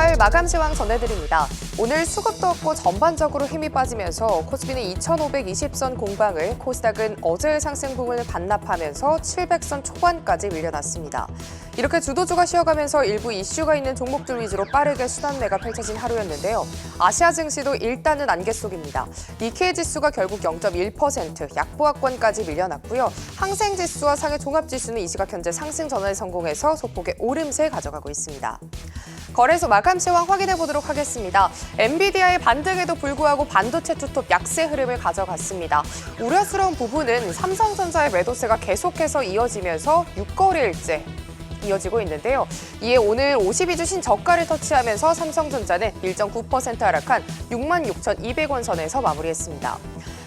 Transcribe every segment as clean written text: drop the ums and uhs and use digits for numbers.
전날 마감 시황 전해드립니다. 오늘 수급도 없고 전반적으로 힘이 빠지면서 코스피는 2,520선 공방을, 코스닥은 어제의 상승분을 반납하면서 700선 초반까지 밀려났습니다. 이렇게 주도주가 쉬어가면서 일부 이슈가 있는 종목들 위주로 빠르게 순환매가 펼쳐진 하루였는데요. 아시아 증시도 일단은 안개 속입니다. 니케이 지수가 결국 0.1% 약보합권까지 밀려났고요. 항생 지수와 상해 종합 지수는 이 시각 현재 상승 전환에 성공해서 소폭의 오름세 가져가고 있습니다. 거래소 마감 시황 확인해 보도록 하겠습니다. 엔비디아의 반등에도 불구하고 반도체 투톱 약세 흐름을 가져갔습니다. 우려스러운 부분은 삼성전자의 매도세가 계속해서 이어지면서 6거래일째 이어지고 있는데요. 이에 오늘 52주 신저가를 터치하면서 삼성전자는 1.9% 하락한 66,200원 선에서 마무리했습니다.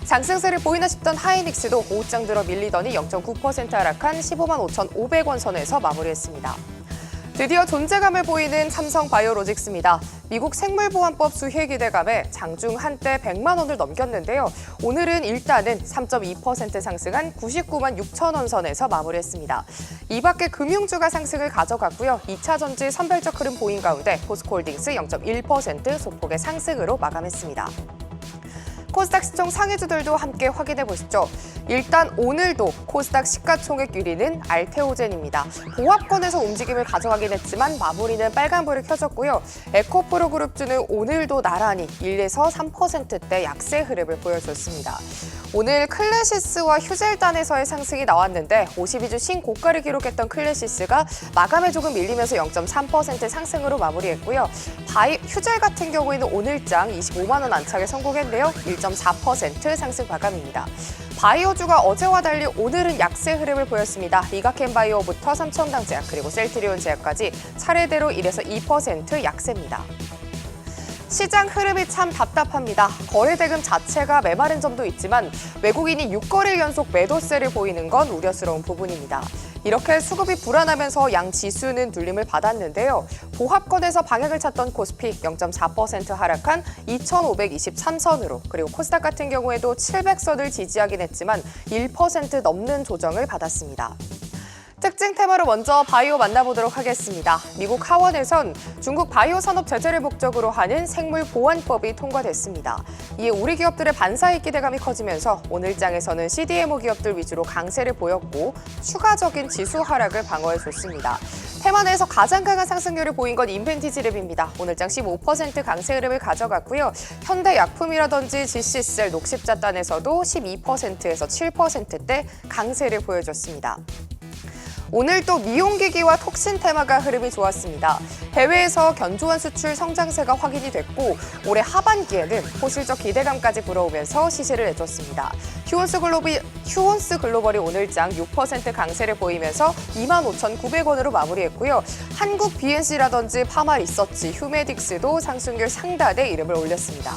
상승세를 보이나 싶던 하이닉스도 5장 들어 밀리더니 0.9% 하락한 155,500원 선에서 마무리했습니다. 드디어 존재감을 보이는 삼성바이오로직스입니다. 미국 생물보안법 수혜 기대감에 장중 한때 100만 원을 넘겼는데요. 오늘은 일단은 3.2% 상승한 99만 6천 원 선에서 마무리했습니다. 이 밖에 금융주가 상승을 가져갔고요. 2차 전지 선별적 흐름 보인 가운데 포스코홀딩스 0.1% 소폭의 상승으로 마감했습니다. 코스닥 시총 상위주들도 함께 확인해 보시죠. 일단 오늘도 코스닥 시가총액 1위는 알테오젠입니다. 보합권에서 움직임을 가져가긴 했지만 마무리는 빨간불이 켜졌고요. 에코프로 그룹주는 오늘도 나란히 1에서 3%대 약세 흐름을 보여줬습니다. 오늘 클래시스와 휴젤단에서의 상승이 나왔는데 52주 신고가를 기록했던 클래시스가 마감에 조금 밀리면서 0.3% 상승으로 마무리했고요. 휴젤 같은 경우에는 오늘장 25만 원 안착에 성공했는데요. 1.4% 상승 마감입니다. 바이오주가 어제와 달리 오늘은 약세 흐름을 보였습니다. 이가켄바이오부터 삼천당제약 그리고 셀트리온제약까지 차례대로 1에서 2% 약세입니다. 시장 흐름이 참 답답합니다. 거래 대금 자체가 메마른 점도 있지만 외국인이 6거래일 연속 매도세를 보이는 건 우려스러운 부분입니다. 이렇게 수급이 불안하면서 양 지수는 눌림을 받았는데요. 보합권에서 방향을 찾던 코스피 0.4% 하락한 2,523선으로, 그리고 코스닥 같은 경우에도 700선을 지지하긴 했지만 1% 넘는 조정을 받았습니다. 특징 테마로 먼저 바이오 만나보도록 하겠습니다. 미국 하원에선 중국 바이오 산업 제재를 목적으로 하는 생물보안법이 통과됐습니다. 이에 우리 기업들의 반사이익 기대감이 커지면서 오늘장에서는 CDMO 기업들 위주로 강세를 보였고 추가적인 지수 하락을 방어해줬습니다. 테마 내에서 가장 강한 상승률을 보인 건 인벤티지랩입니다. 오늘장 15% 강세 흐름을 가져갔고요. 현대약품이라든지 GC셀, 녹십자단에서도 12%에서 7%대 강세를 보여줬습니다. 오늘 또 미용기기와 톡신 테마가 흐름이 좋았습니다. 해외에서 견조한 수출 성장세가 확인이 됐고 올해 하반기에는 호실적 기대감까지 불어오면서 시세를 내줬습니다. 휴온스 글로벌이 오늘장 6% 강세를 보이면서 25,900원으로 마무리했고요. 한국 BNC라든지 파마 리서치, 휴메딕스도 상승률 상단에 이름을 올렸습니다.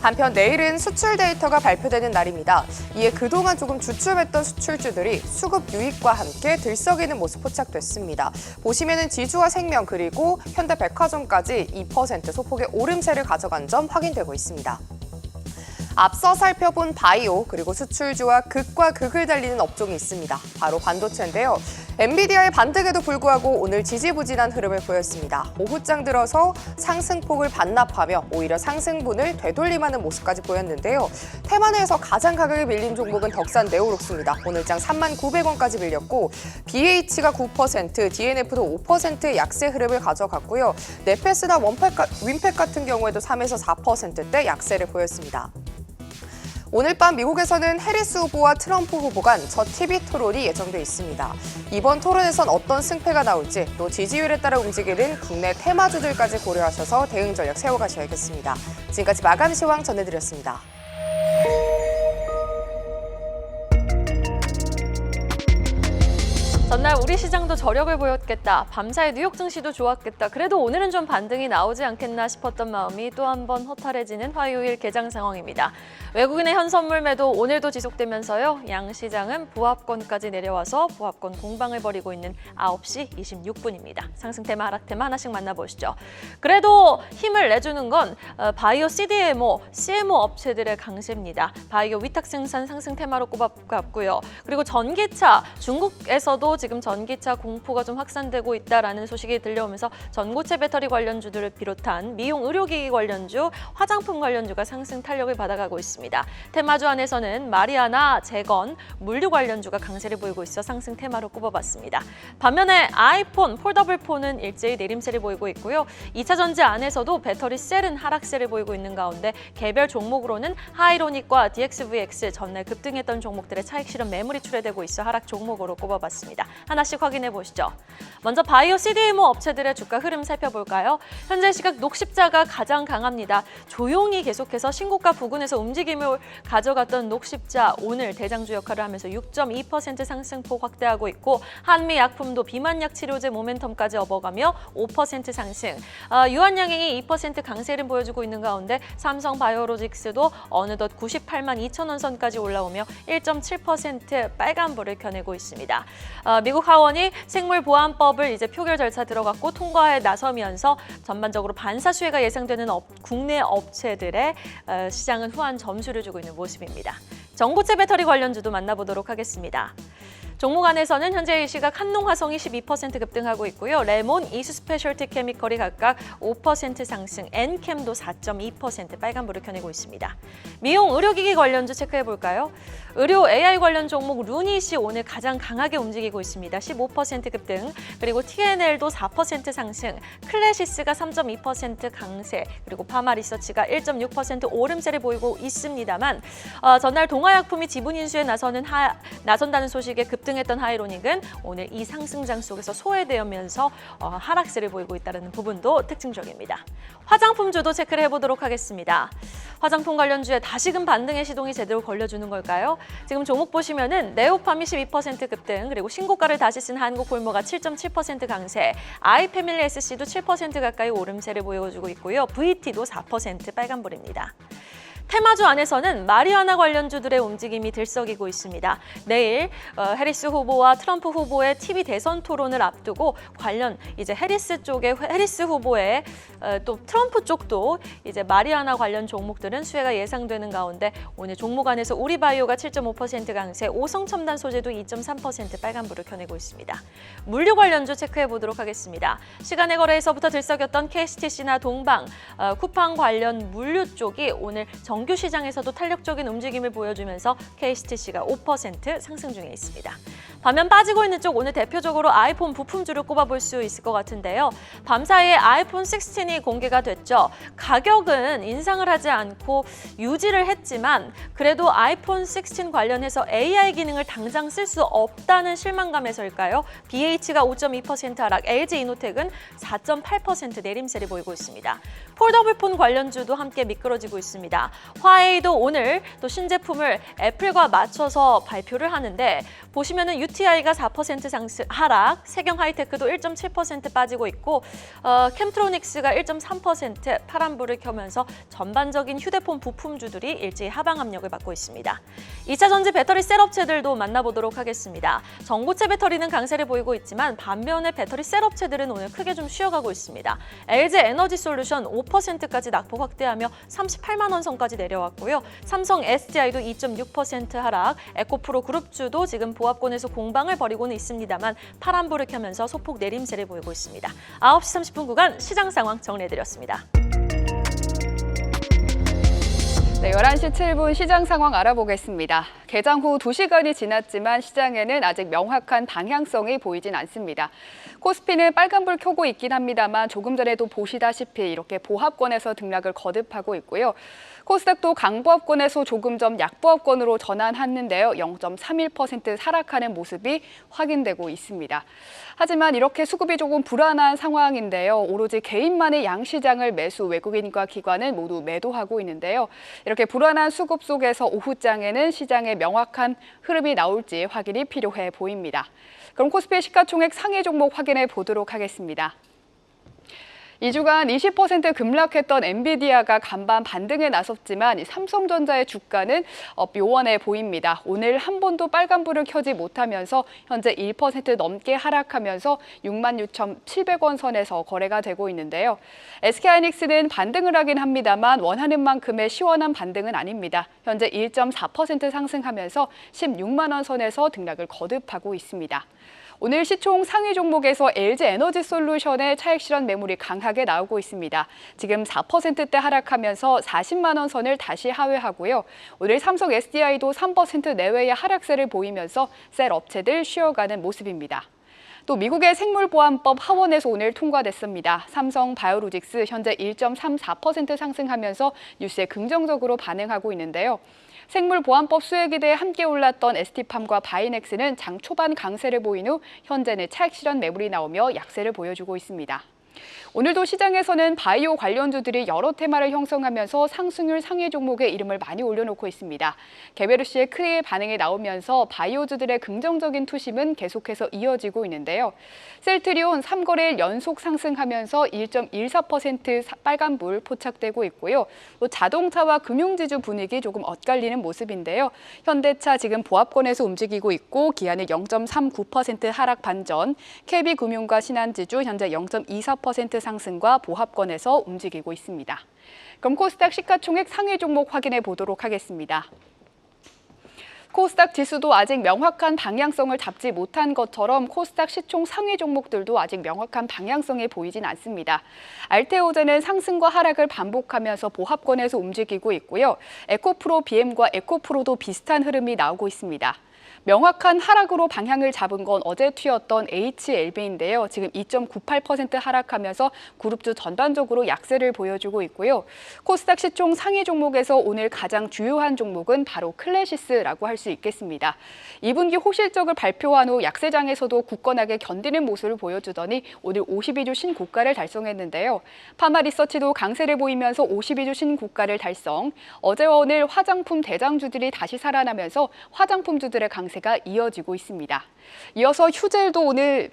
한편 내일은 수출 데이터가 발표되는 날입니다. 이에 그동안 조금 주춤했던 수출주들이 수급 유입과 함께 들썩이는 모습 포착됐습니다. 보시면은 지주와 생명 그리고 현대백화점까지 2% 소폭의 오름세를 가져간 점 확인되고 있습니다. 앞서 살펴본 바이오 그리고 수출주와 극과 극을 달리는 업종이 있습니다. 바로 반도체인데요. 엔비디아의 반등에도 불구하고 오늘 지지부진한 흐름을 보였습니다. 오후장 들어서 상승폭을 반납하며 오히려 상승분을 되돌림하는 모습까지 보였는데요. 테마 내에서 가장 가격이 밀린 종목은 덕산 네오룩스입니다. 오늘장 39,000원까지 밀렸고 BH가 9%, DNF도 5%의 약세 흐름을 가져갔고요. 네페스나 윈팩 같은 경우에도 3에서 4%대 약세를 보였습니다. 오늘 밤 미국에서는 해리스 후보와 트럼프 후보 간 첫 TV 토론이 예정돼 있습니다. 이번 토론에선 어떤 승패가 나올지 또 지지율에 따라 움직이는 국내 테마주들까지 고려하셔서 대응 전략 세워가셔야겠습니다. 지금까지 마감 시황 전해드렸습니다. 전날 우리 시장도 저력을 보였겠다. 밤사이 뉴욕 증시도 좋았겠다. 그래도 오늘은 좀 반등이 나오지 않겠나 싶었던 마음이 또 한 번 허탈해지는 화요일 개장 상황입니다. 외국인의 현선물 매도 오늘도 지속되면서요. 양 시장은 보합권까지 내려와서 보합권 공방을 벌이고 있는 9시 26분입니다. 상승 테마, 하락 테마 하나씩 만나보시죠. 그래도 힘을 내주는 건 바이오 CDMO, CMO 업체들의 강세입니다. 바이오 위탁 생산 상승 테마로 꼽았고요. 그리고 전기차, 중국에서도 지금 전기차 공포가 좀 확산되고 있다라는 소식이 들려오면서 전고체 배터리 관련주들을 비롯한 미용 의료기기 관련주, 화장품 관련주가 상승 탄력을 받아가고 있습니다. 테마주 안에서는 마리아나, 재건, 물류 관련주가 강세를 보이고 있어 상승 테마로 꼽아봤습니다. 반면에 아이폰, 폴더블 폰은 일제히 내림세를 보이고 있고요. 2차 전지 안에서도 배터리 셀은 하락세를 보이고 있는 가운데 개별 종목으로는 하이로닉과 DXVX 전날 급등했던 종목들의 차익 실현 매물이 출회되고 있어 하락 종목으로 꼽아봤습니다. 하나씩 확인해 보시죠. 먼저 바이오 CDMO 업체들의 주가 흐름 살펴볼까요? 현재 시각 녹십자가 가장 강합니다. 조용히 계속해서 신고가 부근에서 움직임을 가져갔던 녹십자 오늘 대장주 역할을 하면서 6.2% 상승폭 확대하고 있고 한미약품도 비만약 치료제 모멘텀까지 업어가며 5% 상승. 유한양행이 2% 강세를 보여주고 있는 가운데 삼성바이오로직스도 어느덧 98만 2천 원 선까지 올라오며 1.7% 빨간불을 켜내고 있습니다. 미국 하원이 생물보안법을 이제 표결 절차 들어갔고 통과에 나서면서 전반적으로 반사수혜가 예상되는 국내 업체들의 시장은 후한 점수를 주고 있는 모습입니다. 전고체 배터리 관련주도 만나보도록 하겠습니다. 종목 안에서는 현재 이 시각 한농화성이 12% 급등하고 있고요. 레몬, 이수 스페셜티 케미컬이 각각 5% 상승, 엔캠도 4.2% 빨간불을 켜내고 있습니다. 미용 의료기기 관련주 체크해볼까요? 의료 AI 관련 종목 루닛이 오늘 가장 강하게 움직이고 있습니다. 15% 급등, 그리고 TNL도 4% 상승, 클래시스가 3.2% 강세, 그리고 파마리서치가 1.6% 오름세를 보이고 있습니다만 전날 동아약품이 지분 인수에 나선다는 소식에 급등했던 하이로닉은 오늘 이 상승장 속에서 소외되면서 하락세를 보이고 있다는 부분도 특징적입니다. 화장품주도 체크를 해보도록 하겠습니다. 화장품 관련주에 다시금 반등의 시동이 제대로 걸려주는 걸까요? 지금 종목 보시면은 네오팜이 12% 급등, 그리고 신고가를 다시 쓴 한국골모가 7.7% 강세, 아이패밀리 SC도 7% 가까이 오름세를 보여주고 있고요. VT도 4% 빨간불입니다. 테마주 안에서는 마리아나 관련주들의 움직임이 들썩이고 있습니다. 내일 해리스 후보와 트럼프 후보의 TV 대선 토론을 앞두고 관련 이제 해리스 후보의 또 트럼프 쪽도 이제 마리아나 관련 종목들은 수혜가 예상되는 가운데 오늘 종목 안에서 우리바이오가 7.5% 강세, 오성첨단 소재도 2.3% 빨간불을 켜내고 있습니다. 물류 관련주 체크해 보도록 하겠습니다. 시간의 거래에서부터 들썩였던 KSTC나 동방, 쿠팡 관련 물류 쪽이 오늘 정규 시장에서도 탄력적인 움직임을 보여주면서 KSTC가 5% 상승 중에 있습니다. 반면 빠지고 있는 쪽 오늘 대표적으로 아이폰 부품주를 꼽아볼 수 있을 것 같은데요. 밤사이에 아이폰 16이 공개가 됐죠. 가격은 인상을 하지 않고 유지를 했지만 그래도 아이폰 16 관련해서 AI 기능을 당장 쓸 수 없다는 실망감에서일까요? BH가 5.2% 하락, LG이노텍은 4.8% 내림세를 보이고 있습니다. 폴더블폰 관련주도 함께 미끄러지고 있습니다. 화웨이도 오늘 또 신제품을 애플과 맞춰서 발표를 하는데 보시면은 UTI가 4% 상승 하락, 세경 하이테크도 1.7% 빠지고 있고 캠트로닉스가 1.3% 파란불을 켜면서 전반적인 휴대폰 부품주들이 일제히 하방 압력을 받고 있습니다. 2차 전지 배터리 셀 업체들도 만나보도록 하겠습니다. 전고체 배터리는 강세를 보이고 있지만 반면에 배터리 셀 업체들은 오늘 크게 좀 쉬어가고 있습니다. LG 에너지 솔루션 5%까지 낙폭 확대하며 38만 원 선까지 내려왔고요. 삼성 SDI도 2.6% 하락, 에코프로 그룹주도 지금 보합권에서 공방을 벌이고는 있습니다만 파란불을 켜면서 소폭 내림세를 보이고 있습니다. 9시 30분 구간 시장 상황 정리해드렸습니다. 네, 11시 7분 시장 상황 알아보겠습니다. 개장 후 2시간이 지났지만 시장에는 아직 명확한 방향성이 보이진 않습니다. 코스피는 빨간불 켜고 있긴 합니다만 조금 전에도 보시다시피 이렇게 보합권에서 등락을 거듭하고 있고요. 코스닥도 강보합권에서 조금 전 약보합권으로 전환했는데요. 0.31% 하락하는 모습이 확인되고 있습니다. 하지만 이렇게 수급이 조금 불안한 상황인데요. 오로지 개인만의 양시장을 매수, 외국인과 기관은 모두 매도하고 있는데요. 이렇게 불안한 수급 속에서 오후장에는 시장에 명확한 흐름이 나올지 확인이 필요해 보입니다. 그럼 코스피 시가총액 상위 종목 확인해 보도록 하겠습니다. 2주간 20% 급락했던 엔비디아가 간밤 반등에 나섰지만 삼성전자의 주가는 묘원해 보입니다. 오늘 한 번도 빨간불을 켜지 못하면서 현재 1% 넘게 하락하면서 66,700원 선에서 거래가 되고 있는데요. SK하이닉스는 반등을 하긴 합니다만 원하는 만큼의 시원한 반등은 아닙니다. 현재 1.4% 상승하면서 16만 원 선에서 등락을 거듭하고 있습니다. 오늘 시총 상위 종목에서 LG에너지솔루션의 차익 실현 매물이 강하게 나오고 있습니다. 지금 4%대 하락하면서 40만 원 선을 다시 하회하고요. 오늘 삼성 SDI도 3% 내외의 하락세를 보이면서 셀 업체들 쉬어가는 모습입니다. 또 미국의 생물보안법 하원에서 오늘 통과됐습니다. 삼성 바이오로직스 현재 1.34% 상승하면서 뉴스에 긍정적으로 반응하고 있는데요. 생물보안법 수혜에 대해 함께 올랐던 ST팜과 바이넥스는 장 초반 강세를 보인 후 현재는 차익 실현 매물이 나오며 약세를 보여주고 있습니다. 오늘도 시장에서는 바이오 관련주들이 여러 테마를 형성하면서 상승률 상위 종목의 이름을 많이 올려놓고 있습니다. 개베르시의 크리의 반응이 나오면서 바이오주들의 긍정적인 투심은 계속해서 이어지고 있는데요. 셀트리온 3거래일 연속 상승하면서 1.14% 빨간불 포착되고 있고요. 또 자동차와 금융지주 분위기 조금 엇갈리는 모습인데요. 현대차 지금 보합권에서 움직이고 있고 기아는 0.39% 하락 반전, KB금융과 신한지주 현재 0.24% 상승과 보합권에서 움직이고 있습니다. 그럼 코스닥 시가총액 상위 종목 확인해 보도록 하겠습니다. 코스닥 지수도 아직 명확한 방향성을 잡지 못한 것처럼 코스닥 시총 상위 종목들도 아직 명확한 방향성이 보이진 않습니다. 알테오제는 상승과 하락을 반복하면서 보합권에서 움직이고 있고요. 에코프로 BM과 에코프로도 비슷한 흐름이 나오고 있습니다. 명확한 하락으로 방향을 잡은 건 어제 튀었던 HLB인데요. 지금 2.98% 하락하면서 그룹주 전반적으로 약세를 보여주고 있고요. 코스닥 시총 상위 종목에서 오늘 가장 주요한 종목은 바로 클래시스라고 할 수 있겠습니다. 2분기 호실적을 발표한 후 약세장에서도 굳건하게 견디는 모습을 보여주더니 오늘 52주 신고가를 달성했는데요. 파마리서치도 강세를 보이면서 52주 신고가를 달성. 어제와 오늘 화장품 대장주들이 다시 살아나면서 화장품주들의 강세가 이어지고 있습니다. 이어서 휴젤도 오늘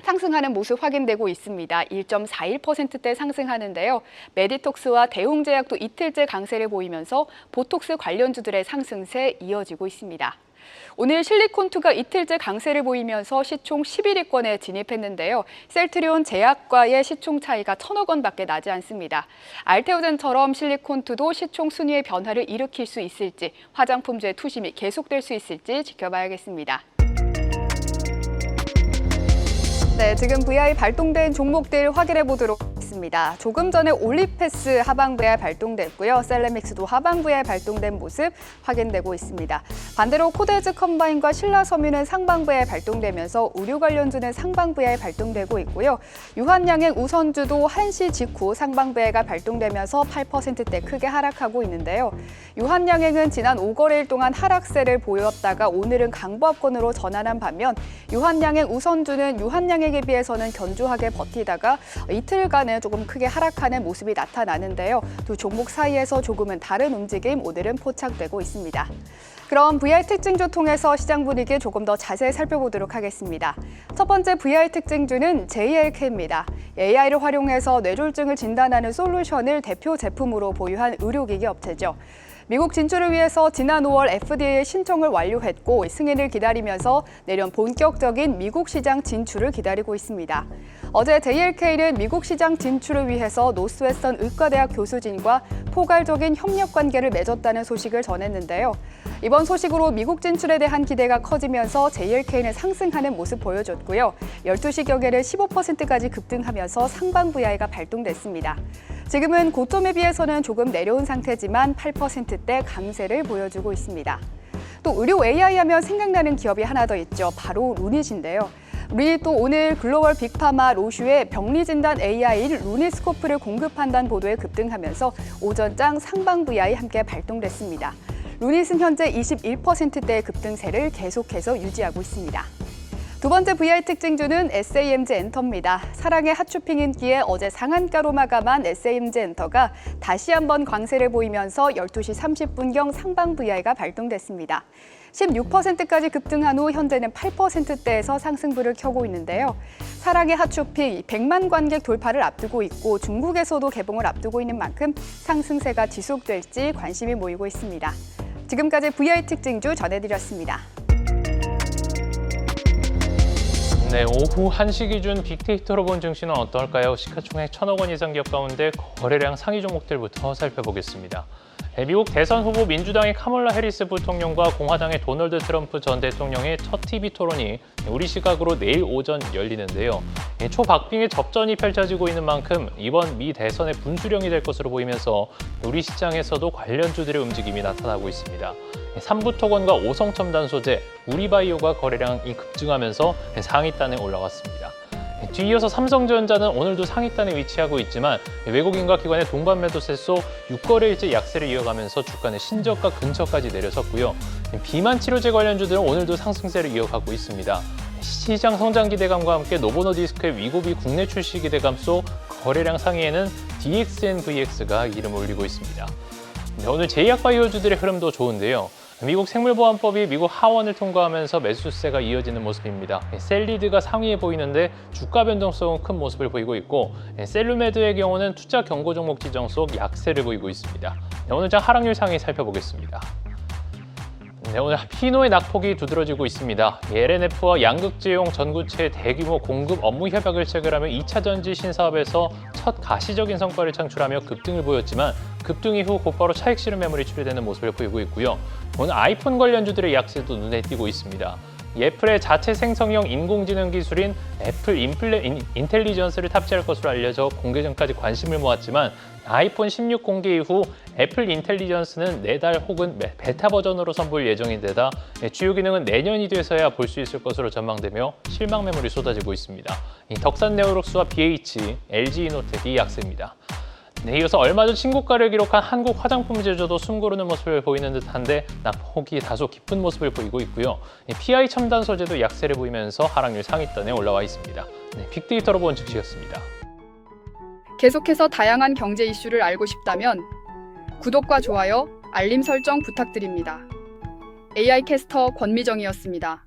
상승하는 모습 확인되고 있습니다. 1.41%대 상승하는데요. 메디톡스와 대웅제약도 이틀째 강세를 보이면서 보톡스 관련주들의 상승세 이어지고 있습니다. 오늘 실리콘투가 이틀째 강세를 보이면서 시총 11위권에 진입했는데요. 셀트리온 제약과의 시총 차이가 1,000억 원밖에 나지 않습니다. 알테오젠처럼 실리콘투도 시총 순위의 변화를 일으킬 수 있을지, 화장품주의 투심이 계속될 수 있을지 지켜봐야겠습니다. 네, 지금 VI 발동된 종목들 확인해 보도록 하겠습니다. 조금 전에 올리패스 하방 VI 발동됐고요. 셀레믹스도 하방 VI 발동된 모습 확인되고 있습니다. 반대로 코데즈 컴바인과 신라섬유는 상방 VI 발동되면서 의류 관련주는 상방 VI 발동되고 있고요. 유한양행 우선주도 한시 직후 상방 VI가 발동되면서 8%대 크게 하락하고 있는데요. 유한양행은 지난 5거래일 동안 하락세를 보였다가 오늘은 강보합권으로 전환한 반면 유한양행 우선주는 유한양행에 비해서는 견조하게 버티다가 이틀간은 조금 크게 하락하는 모습이 나타나는데요. 두 종목 사이에서 조금은 다른 움직임 오늘은 포착되고 있습니다. 그럼 VI 특징주 통해서 시장 분위기 조금 더 자세히 살펴보도록 하겠습니다. 첫 번째 VI 특징주는 JLK입니다. AI를 활용해서 뇌졸중을 진단하는 솔루션을 대표 제품으로 보유한 의료기기 업체죠. 미국 진출을 위해서 지난 5월 FDA 신청을 완료했고 승인을 기다리면서 내년 본격적인 미국 시장 진출을 기다리고 있습니다. 어제 JLK는 미국 시장 진출을 위해서 노스웨스턴 의과대학 교수진과 포괄적인 협력 관계를 맺었다는 소식을 전했는데요. 이번 소식으로 미국 진출에 대한 기대가 커지면서 JLK는 상승하는 모습 보여줬고요. 12시경에는 15%까지 급등하면서 상방 VI가 발동됐습니다. 지금은 고점에 비해서는 조금 내려온 상태지만 8%대 강세를 보여주고 있습니다. 또 의료 AI 하면 생각나는 기업이 하나 더 있죠. 바로 루닛인데요. 루닛 또 오늘 글로벌 빅파마 로슈의 병리 진단 AI인 루닛스코프를 공급한다는 보도에 급등하면서 오전장 상방 VI 함께 발동됐습니다. 루닛은 현재 21%대의 급등세를 계속해서 유지하고 있습니다. 두 번째 VI 특징주는 SAMG 엔터입니다. 사랑의 핫쇼핑 인기에 어제 상한가로 마감한 SAMG 엔터가 다시 한번 강세를 보이면서 12시 30분경 상방 VI가 발동됐습니다. 16%까지 급등한 후 현재는 8%대에서 상승부를 켜고 있는데요. 사랑의 핫쇼핑 100만 관객 돌파를 앞두고 있고 중국에서도 개봉을 앞두고 있는 만큼 상승세가 지속될지 관심이 모이고 있습니다. 지금까지 VI 특징주 전해드렸습니다. 네, 오후 1시 기준 빅데이터로 본 증시는 어떨까요? 시가총액 1,000억 원 이상 기업 가운데 거래량 상위 종목들부터 살펴보겠습니다. 미국 대선 후보 민주당의 카멀라 해리스 부통령과 공화당의 도널드 트럼프 전 대통령의 첫 TV 토론이 우리 시각으로 내일 오전 열리는데요. 초박빙의 접전이 펼쳐지고 있는 만큼 이번 미 대선의 분수령이 될 것으로 보이면서 우리 시장에서도 관련주들의 움직임이 나타나고 있습니다. 삼부토건과 오성첨단 소재, 우리바이오가 거래량이 급증하면서 상위단에 올라왔습니다. 뒤이어서 삼성전자는 오늘도 상위단에 위치하고 있지만 외국인과 기관의 동반 매도세 속 6거래일째 약세를 이어가면서 주가는 신저가 근처까지 내려섰고요. 비만 치료제 관련주들은 오늘도 상승세를 이어가고 있습니다. 시장 성장 기대감과 함께 노보노디스크의 위고비 국내 출시 기대감 속 거래량 상위에는 DXNVX가 이름을 올리고 있습니다. 오늘 제약바이오주들의 흐름도 좋은데요. 미국 생물보안법이 미국 하원을 통과하면서 매수세가 이어지는 모습입니다. 셀리드가 상위에 보이는데 주가 변동성은 큰 모습을 보이고 있고 셀루메드의 경우는 투자 경고 종목 지정 속 약세를 보이고 있습니다. 오늘 장 하락률 상위 살펴보겠습니다. 오늘 피노의 낙폭이 두드러지고 있습니다. LNF와 양극재용 전구체 대규모 공급 업무 협약을 체결하며 2차 전지 신사업에서 첫 가시적인 성과를 창출하며 급등을 보였지만 급등 이후 곧바로 차익 실현 매물이 출회되는 모습을 보이고 있고요. 오늘 아이폰 관련주들의 약세도 눈에 띄고 있습니다. 애플의 자체 생성형 인공지능 기술인 애플 인텔리전스를 탑재할 것으로 알려져 공개 전까지 관심을 모았지만 아이폰 16 공개 이후 애플 인텔리전스는 내달 혹은 베타 버전으로 선보일 예정인데다 주요 기능은 내년이 돼서야 볼 수 있을 것으로 전망되며 실망 매물이 쏟아지고 있습니다. 덕산 네오록스와 BH, LG이노텍이 약세입니다. 이어서 얼마 전 신고가를 기록한 한국 화장품 제조도 숨고르는 모습을 보이는 듯한데 낙폭이 다소 깊은 모습을 보이고 있고요. PI 첨단 소재도 약세를 보이면서 하락률 상위단에 올라와 있습니다. 빅데이터로 본 즉시였습니다. 계속해서 다양한 경제 이슈를 알고 싶다면 구독과 좋아요, 알림 설정 부탁드립니다. AI 캐스터 권미정이었습니다.